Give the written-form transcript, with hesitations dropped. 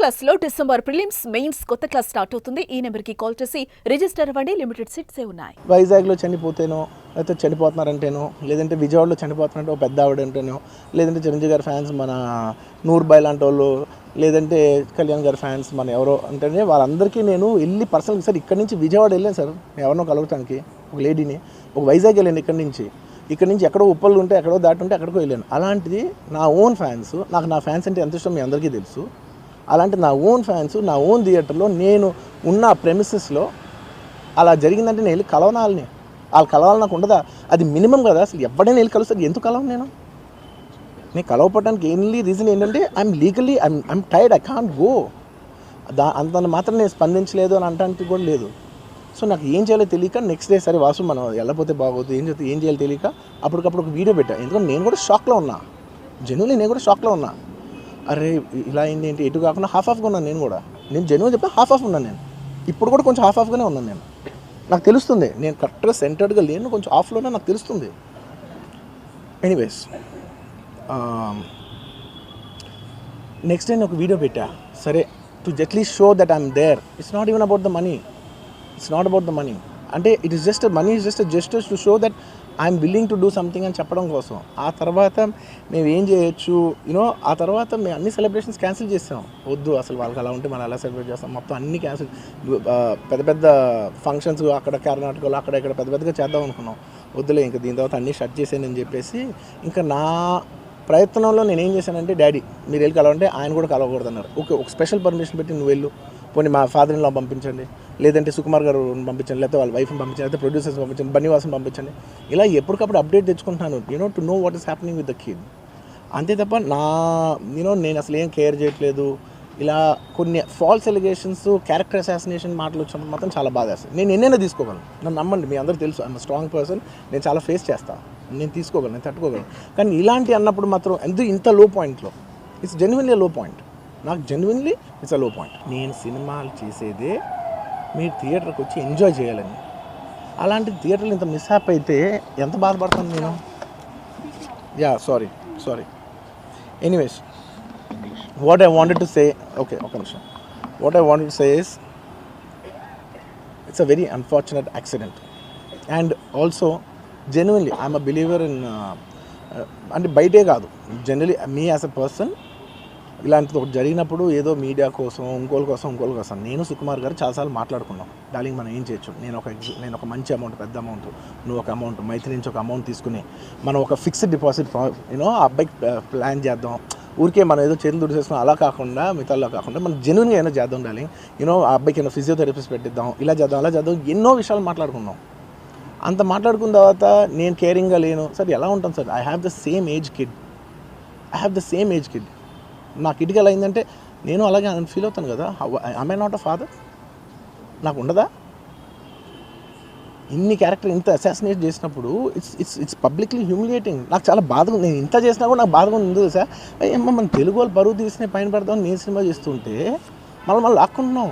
క్లాస్లో December prelims mains కొత్త class start అవుతుంది. ఈ నెంబర్కి కాల్ చేసి రిజిస్టర్ అవ్వండి. లిమిటెడ్ సీట్సే ఉన్నాయి. వైజాగ్లో చనిపోతేనో లేకపోతే చనిపోతున్నారంటేనో లేదంటే విజయవాడలో చనిపోతున్నారంటే ఒక పెద్ద ఆవిడ అంటేనో లేదంటే చిరంజీవి గారి ఫ్యాన్స్ మన నూర్బాయ్ లాంటి వాళ్ళు లేదంటే కళ్యాణ్ గారి ఫ్యాన్స్ మన ఎవరో అంటేనే వాళ్ళందరికీ నేను వెళ్ళి పర్సనల్గా సార్ ఇక్కడి నుంచి విజయవాడ వెళ్ళాను సార్ ఎవరినో కలవటానికి ఒక లేడీని ఒక వైజాగ్ వెళ్ళాను ఇక్కడి నుంచి ఎక్కడో ఉప్పలు ఉంటే ఎక్కడో దాటి ఉంటే ఎక్కడికో వెళ్ళాను. అలాంటిది నా ఓన్ ఫ్యాన్స్ నాకు నా ఫ్యాన్స్ అంటే ఎంత ఇష్టం మీ అందరికీ తెలుసు. అలాంటి నా ఓన్ ఫ్యాన్స్ నా ఓన్ థియేటర్లో నేను ఉన్న ప్రెమిసెస్లో అలా జరిగిందంటే నేను వెళ్ళి కలవనాలని వాళ్ళు కలవాలి నాకు ఉండదా? అది మినిమం కదా. అసలు ఎవడైనా వెళ్ళి కలుస్తారు. ఎందుకు కలవను నేను కలవపడడానికి ఓన్లీ రీజన్ ఏంటంటే I'm tired, I can't go. అంత మాత్రం నేను స్పందించలేదు అని అనడానికి కూడా లేదు. సో నాకు ఏం చేయాలో తెలియక నెక్స్ట్ డే సరే వాసు మనం వెళ్ళకపోతే బాగోదు ఏం చేయాలో తెలియక అప్పటికప్పుడు ఒక వీడియో పెట్టా. ఎందుకంటే నేను కూడా షాక్లో ఉన్నా, జెన్యున్లీ నేను కూడా షాక్లో ఉన్నా. అరే ఇలా అయింది ఏంటి, ఎటు కాకుండా హాఫ్గా ఉన్నాను నేను జెన్యున్ చెప్పిన హాఫ్ ఉన్నాను. నేను ఇప్పుడు కూడా కొంచెం హాఫ్గానే ఉన్నాను. నాకు తెలుస్తుంది నేను కరెక్ట్గా సెంటర్డ్గా లేను, కొంచెం ఆఫ్లోనే నాకు తెలుస్తుంది. ఎనీవేస్ నెక్స్ట్ డే నేను ఒక వీడియో పెట్టా సరే to at least show that I'm there. It's not even about the money, అంటే it is just money is just gestures to show that I'm willing to do something అని చెప్పడం కోసం. ఆ తర్వాత మేము ఏం చేయొచ్చు ఆ తర్వాత మేము అన్ని సెలబ్రేషన్స్ క్యాన్సిల్ చేస్తాం. వద్దు అసలు వాళ్ళకి అలా ఉంటే మనం ఎలా సెలబ్రేట్ చేస్తాం, మొత్తం అన్ని క్యాన్సిల్. పెద్ద ఫంక్షన్స్ అక్కడ కర్ణాటకలో అక్కడ ఇక్కడ పెద్దగా చేద్దాం అనుకున్నాం. వద్దులే ఇంకా దీని తర్వాత అన్నీ షట్ చేసానని చెప్పేసి ఇంకా నా ప్రయత్నంలో నేను ఏం చేశానంటే డాడీ మీరు వెళ్ళి కలవంటే ఆయన కూడా కలవకూడదు అన్నారు. ఓకే ఒక స్పెషల్ పర్మిషన్ పెట్టి నువ్వు వెళ్ళు, పోనీ మా ఫాదర్ ఇన్ లా పంపించండి, లేదంటే సుకుమార్ గారు పంపించండి, లేకపోతే వాళ్ళ వైఫ్ని పంపించండి, లేకపోతే ప్రొడ్యూసర్స్ పంపించండి, బన్నీవాసం పంపించండి. ఇలా ఎప్పటికప్పుడు అప్డేట్ తెచ్చుకుంటున్నాను to know what is happening with the kid. అంతే తప్ప నేను అసలు ఏం కేర్ చేయట్లేదు. ఇలా కొన్ని ఫాల్స్ ఎలిగేషన్స్ క్యారెక్టర్ అసాసినేషన్ మాటలు వచ్చినప్పుడు మాత్రం చాలా బాధ వేస్తాయి. నేను ఎన్నైనా తీసుకోగలను, నన్ను నమ్మండి, మీ అందరూ తెలుసు ఐఎమ్ స్ట్రాంగ్ పర్సన్. నేను చాలా ఫేస్ చేస్తాను, నేను తీసుకోగలను, నేను తట్టుకోగలను. కానీ ఇలాంటి అన్నప్పుడు మాత్రం ఇంత లో పాయింట్లో ఇట్స్ జెన్యున్లీ లో పాయింట్. నాకు జెన్యున్లీ ఇట్స్ అ లో పాయింట్. నేను సినిమాలు చేసేదే మీరు థియేటర్కి వచ్చి ఎంజాయ్ చేయాలని. అలాంటి థియేటర్లు ఇంత మిస్హ్యాప్ అయితే ఎంత బాధపడతాను నేను. Sorry anyways what I wanted to say is it's a very unfortunate accident, and also genuinely I'm a believer in అంటే బయటే కాదు generally me as a person ఇలాంటిది ఒకటి జరిగినప్పుడు ఏదో మీడియా కోసం ఇంకోళ్ళ కోసం నేను సుకుమార్ గారు చాలాసార్లు మాట్లాడుకున్నాం. డార్లింగ్ మనం ఏం చేయొచ్చు, నేను ఒక మంచి అమౌంట్, పెద్ద అమౌంట్, నువ్వు ఒక అమౌంట్, మైత్రి నుంచి ఒక అమౌంట్ తీసుకుని మనం ఒక ఫిక్స్డ్ డిపాజిట్ ఆ అబ్బాయికి ప్లాన్ చేద్దాం. ఊరికే మనం ఏదో చేతులు దుడిసేసుకుని అలా కాకుండా మిగతాలో కాకుండా మనం జెన్యున్గా ఏమైనా చేద్దాం డార్లింగ్. ఆ అబ్బాయికి ఏమైనా ఫిజియోథెరపిస్ట్ పెట్టిద్దాం, ఇలా చేద్దాం ఎన్నో విషయాలు మాట్లాడుకున్నాం. అంత మాట్లాడుకున్న తర్వాత నేను కేరింగ్గా లేను సార్. ఎలా ఉంటాను sir? I have the same age kid. నా కిడ్కి ఎలా అయిందంటే నేను అలాగే ఫీల్ అవుతాను కదా. I not a father? నాకు ఉండదా? ఇన్ని క్యారెక్టర్ ఇంత అసాసినేట్ చేసినప్పుడు ఇట్స్ పబ్లిక్లీ హ్యూమిలియేటింగ్. నాకు చాలా బాధగా, నేను ఇంత చేసినా కూడా నాకు బాధగా ఉంది సార్. మన తెలుగు వాళ్ళు బరువు తీసిన పైన పెడతామని నేను సినిమా చేస్తుంటే మళ్ళీ లాక్కుంటున్నాం.